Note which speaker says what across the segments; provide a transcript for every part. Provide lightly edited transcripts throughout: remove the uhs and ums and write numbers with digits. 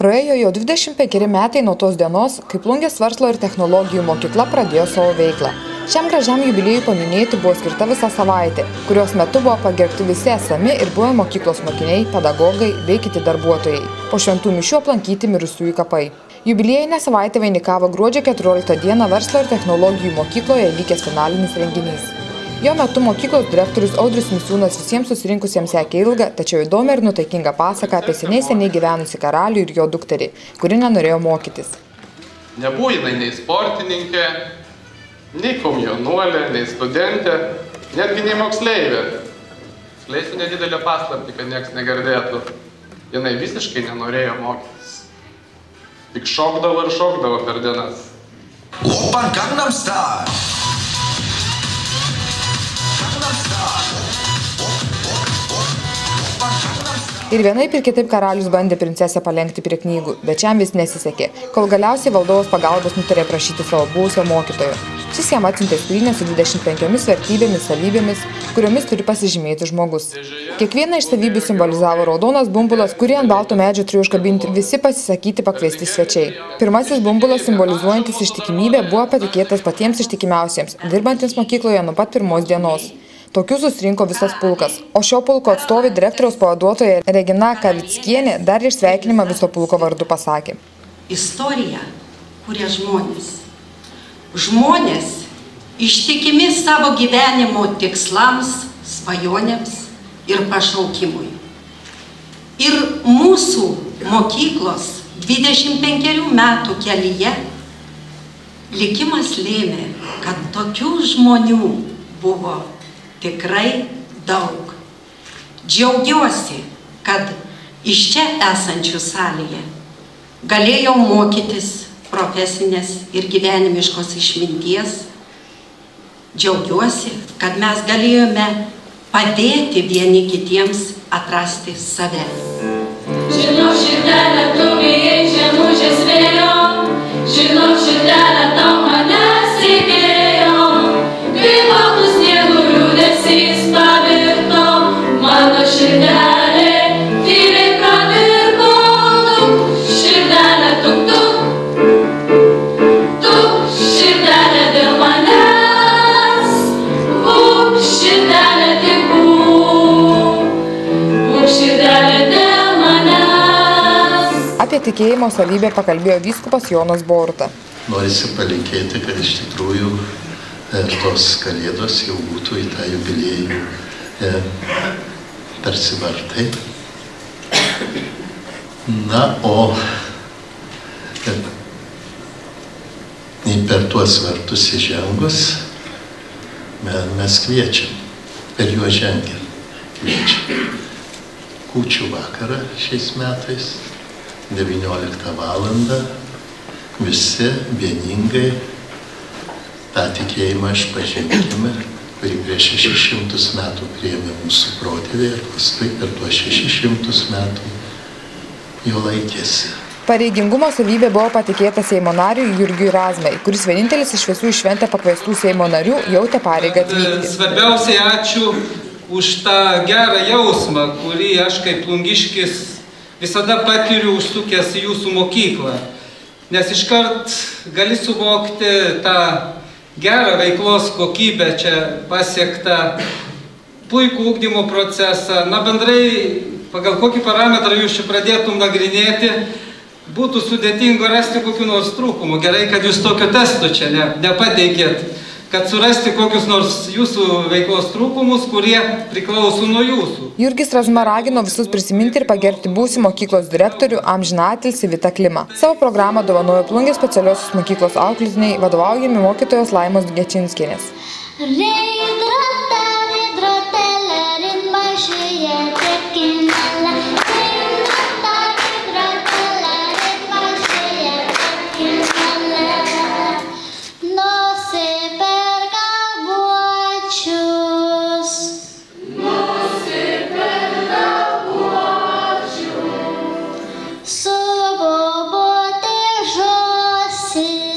Speaker 1: Praėjo jau 25 metai nuo tos dienos, kai Plungės verslo ir technologijų mokykla pradėjo savo veiklą. Šiam gražiam jubiliejui paminėti buvo skirta visą savaitę, kurios metu buvo pagerbti visi esami ir buvę mokyklos mokiniai, pedagogai bei kiti darbuotojai. Po šventų mišių aplankyti mirusiųjų kapai. Jubiliejinę savaitę vainikavo gruodžio 14 dieną verslo ir technologijų mokykloje vykęs finalinis renginys. Jo metu mokyklos direktorius Audrius Misiūnas visiems susirinkusiems sekė ilgą, tačiau įdomią ir nuotaikingą pasaką apie seniai gyvenusi karalių ir jo dukterį, kuri nenorėjo mokytis.
Speaker 2: Nebuvo jinai nei sportininkė, nei komjaunuolė, nei studentė, netgi nei moksleivė. Skleisiu nedidelę paslaptį, kad nieks negirdėtų. Jinai visiškai nenorėjo mokytis. Tik šokdavo ir šokdavo per dienas.
Speaker 3: Open Gangnam Style!
Speaker 1: Ir vienaip ir kitaip karalius bandė princesę palenkti prie knygų, bet šiam vis nesisekė, kol galiausiai valdovas pagalbos nutarė prašyti savo buvusio mokytojo. Šis jam atsiuntė skrynią su 25 vertybėmis, savybėmis, kuriomis turi pasižymėti žmogus. Kiekvieną iš savybių simbolizavo raudonas bumbulas, kurį ant balto medžio turėjo užkabinti visi pasisakyti pakviesti svečiai. Pirmasis bumbulas, simbolizuojantis ištikimybę, buvo patikėtas patiems ištikimiausiems, dirbantiems mokykloje nuo pat pirmos dienos. Tokių susirinko visas pulkas, o šio pulko atstovė direktoriaus pavaduotoja Regina Kavickienė dar ir sveikinimą viso pulko vardu pasakė.
Speaker 4: Istorija kuria žmonės. Žmonės ištikimi savo gyvenimo tikslams, svajonėms ir pašaukimui. Ir mūsų mokyklos 25 metų kelyje likimas lėmė, kad tokių žmonių buvo tikrai daug. Džiaugiuosi, kad iš čia esančių salėje galėjau mokytis profesinės ir gyvenimiškos išminties. Džiaugiuosi, kad mes galėjome padėti vieni kitiems atrasti save.
Speaker 5: Žinau, širdelė, tu bijai žemužės vėjo, žinau, širdelė, tau manęs reikėjo, kai baltų sniegų liūdesys pavirto, mano širdelė, tyliai pravirko, širdelė, tu, širdelė dėl manęs, būk širdelė tik būk širdelė dėl manęs.
Speaker 1: Apie tikėjimo savybę pakalbėjo vyskupas Jonas Boruta.
Speaker 6: Norisi palinkėti, kad iš tikrųjų tos kalėdos jau būtų į tą jubiliejų tarsi vartai. Na, o per tuos vartus įžengus mes kviečiam, per juos žengiam, kviečiam. Kūčių vakarą šiais metais, 19 valandą, visi vieningai tą tikėjimą išpažinkime, kurį prieš 600 metų priėmė mūsų protėviai ir paskui per tuos 600 metų jo laikėsi.
Speaker 1: Pareigingumo savybė buvo patikėta Seimo nariui Jurgiui Razmai, kuris vienintelis iš visų į šventę pakviestų Seimo narių jautė pareigą atvykti.
Speaker 7: Svarbiausiai ačiū už tą gerą jausmą, kurį aš kaip plungiškis visada patiriu užsukęs į jūsų mokyklą. Nes iškart gali suvokti tą gerą veiklos kokybę čia pasiektą, puikų ugdymo procesą. Na, bendrai, pagal kokį parametrą jūs čia pradėtum nagrinėti, būtų sudėtinga rasti kokių nors trūkumų. Gerai, kad jūs tokio testo čia nepateikėt, kad surasti kokius nors jūsų veiklos trūkumus, kurie priklauso nuo jūsų.
Speaker 1: Jurgis Razma ragino visus prisiminti ir pagerbti buvusį mokyklos direktorių amžiną atilsį Vitą Klimą. Savo programą dovanojo Plungės specialiosios mokyklos auklėtiniai, vadovaujami mokytojos Laimos Gečinskienės.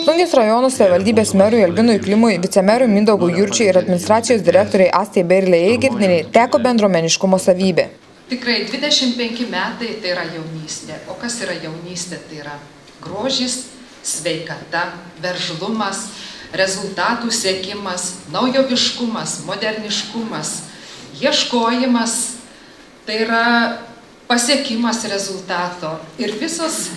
Speaker 1: Plungės rajono savivaldybės merui Albinui Klimui, vicemerui Mindaugui Jurčiui ir administracijos direktoriai Astai Berilei Eigirdienei teko bendruomeniškumo savybė.
Speaker 8: Tikrai 25 metai tai yra jaunystė. O kas yra jaunystė? Tai yra grožis, sveikata, veržlumas, rezultatų siekimas, naujoviškumas, moderniškumas, ieškojimas, tai yra pasiekimas rezultato ir visos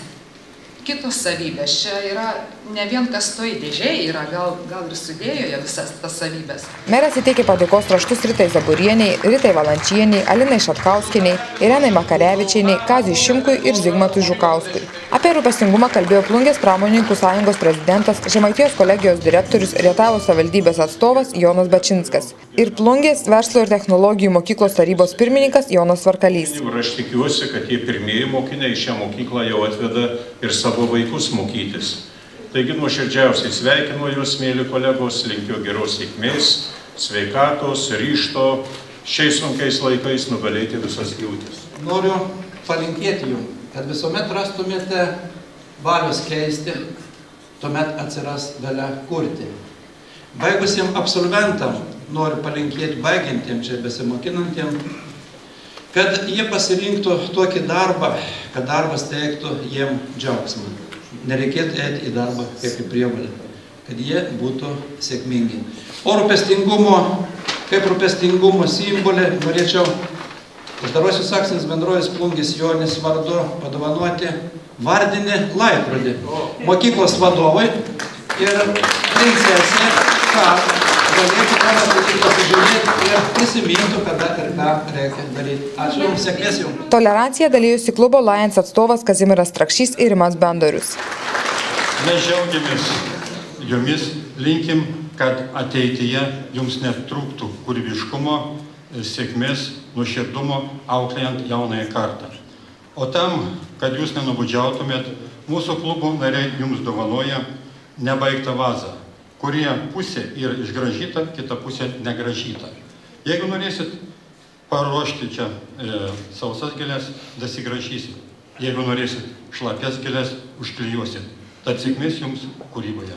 Speaker 8: kitos savybės. Čia yra ne vien kas toj dėžėje yra, gal ir sudėjo visas tas savybės.
Speaker 1: Meras įteikė padėkos raštus Ritai Zaburieniai, Ritai Valančieniai, Alinai Šatkauskieniai, Irenai Makarevičieniai, Kaziui Šimkui ir Zigmantui Žukauskui. Apie rūpestingumą kalbėjo Plungės pramonininkų sąjungos prezidentas, Žemaitijos kolegijos direktorius, Rietavos savivaldybės atstovas Jonas Bačinskas ir Plungės verslo ir technologijų mokyklos tarybos pirmininkas Jonas Varkalys.
Speaker 9: Aš tikiuosi, kad tie pirmieji mokiniai šią mokyklą jau atveda ir savo vaikus mokytis. Taigi nuoširdžiausiai sveikinu jūs, mėly kolegos, linkiu geros sėkmės, sveikatos, ryžto, šiais sunkiais laikais nugalėti visas kliūtis.
Speaker 10: Noriu palinkėti jums, kad visuomet rastumėte valios keisti, tuomet atsiras valia kurti. Baigusiems absolventam noriu palinkėti baigiantiem čia besimokinantiem, kad jie pasirinktų tokį darbą, kad darbas teiktų jiem džiaugsmą. Nereikėtų eiti į darbą kaip į prievolę, kad jie būtų sėkmingi. O kaip rūpestingumo simbolį norėčiau uždarosios akcinės bendrovės Plungės Jonis vardu padovanoti vardinį laikrodį mokyklos vadovai ir princesė, kad galėtų pasižiūrėti ir prisimintų, kada ir ką reikia daryti. Ačiū jums, sėkmės jums.
Speaker 1: Toleranciją dalyjosi klubo Lions atstovas Kazimieras Trakšys ir Rimas Bendorius.
Speaker 9: Mes džiaugiamės jomis, linkim, kad ateityje jums netrūktų kūrybiškumo, sėkmės, nuoširdumo, auklėjant jaunąją kartą. O tam, kad jūs nenubudžiautumėt, mūsų klubo nariai jums dovanoja nebaigtą vazą, kurie pusė yra išgražyta, kita pusė negražyta. Jeigu norėsit paruošti čia sausas gėlės, dasigražysit. Jeigu norėsit šlapias gėlės, užklijuosit. Tad sėkmės jums kūryboje.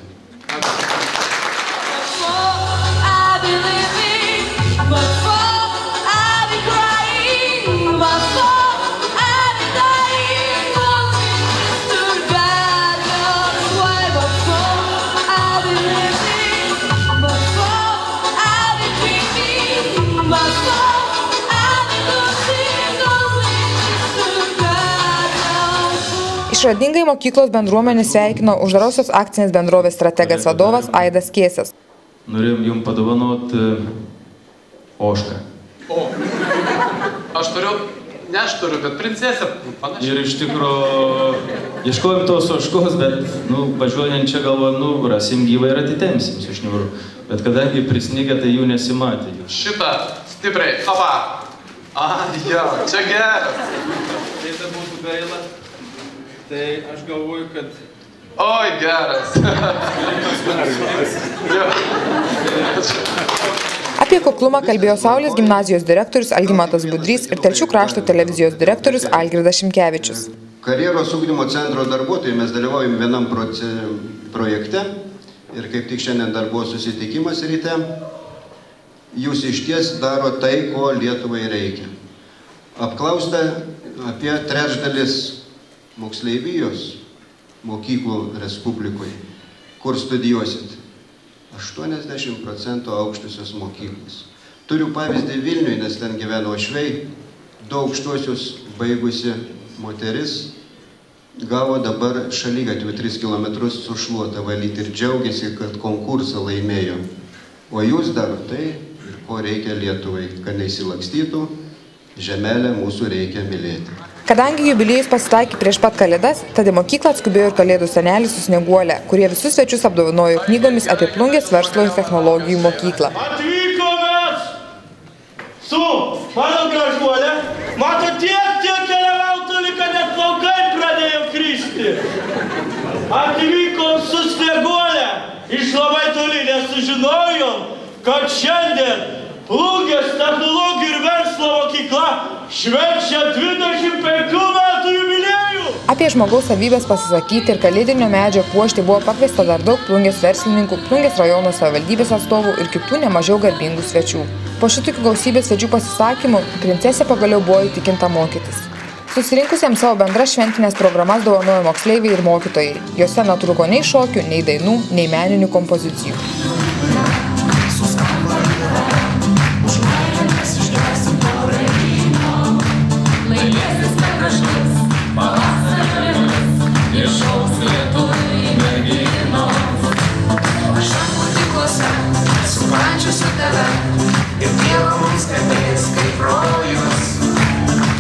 Speaker 1: Išradingai mokyklos bendruomenė sveikino uždarosios akcinės bendrovės strategas vadovas Aidas Kėsas.
Speaker 11: Norėjom jums padovanoti ožką.
Speaker 2: O, aš turiu, bet princesė panašiai.
Speaker 11: Ir iš tikro, ieškojom tos ožkos, bet, važiuojant čia galvoju, rasim gyvą ir atitemsim su šniūru. Bet kadangi prisnigė, tai jų nesimatė.
Speaker 2: Šitą stipriai, ava. Jo, čia geras.
Speaker 11: Tai tai būtų gaila. Tai aš galvoju, kad...
Speaker 2: Oi, geras.
Speaker 1: Apie kuklumą kalbėjo Saulės gimnazijos direktorius Algimantas Budrys ir Telšių krašto televizijos direktorius Algirdas Šimkevičius.
Speaker 12: Karjeros ugdymo centro darbuotojai mes dalyvaujame vienam projekte ir kaip tik šiandien dar buvo susitikimas ryte. Jūs išties daro tai, ko Lietuvai reikia. Apklausta apie trečdalis moksleivijos mokyklų Respublikoje, kur studijuosit. 80% aukštosios mokyklos. Turiu pavyzdį Vilniui, nes ten gyveno Ošvei, 2 aukštosios baigusi moteris, gavo dabar šaligatvių 3 kilometrus su šluota valyti ir džiaugiasi, kad konkursą laimėjo. O jūs darote tai, ko reikia Lietuvai, kad neįsilakstytų, žemelę mūsų reikia mylėti.
Speaker 1: Kadangi jubiliejus pasitaikė prieš pat Kalėdas, tada į mokyklą atskubėjo ir Kalėdų senelis su Snieguolė, kurie visus svečius apdovanojo knygomis apie Plungės verslo ir technologijų mokyklą.
Speaker 13: Atvykomės su mano gražuolė, mato tiek keliautojų, kad net plaukai pradėjo kristi. Atvykom su Snieguolė, iš labai toli, nes sužinojom, kad šiandien Plungės technologijų ir verslo mokykla švenčia 25 metų jubiliejų.
Speaker 1: Apie Apie žmogaus savybės pasisakyti ir kalėdinio medžio puošti buvo pakviesta dar daug Plungės verslininkų, Plungės rajono savivaldybės atstovų ir kitų nemažiau garbingų svečių. Po šitokių gausybės svečių pasisakymų princesė pagaliau buvo įtikinta mokytis. Susirinkusiems savo bendras šventinės programas dovanojo moksleiviai ir mokytojai. Jose netrūko nei šokių, nei dainų, nei meninių kompozicijų.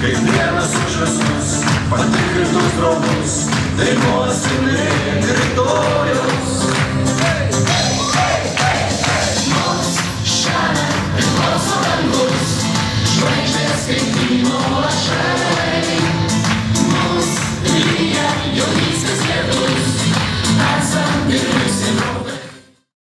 Speaker 3: Kaip vienas už visus, patikrintus draugus, dainuosim link rytojus. Nors šiandien priklauso dangus, žvaigždės kaip vyno lašai.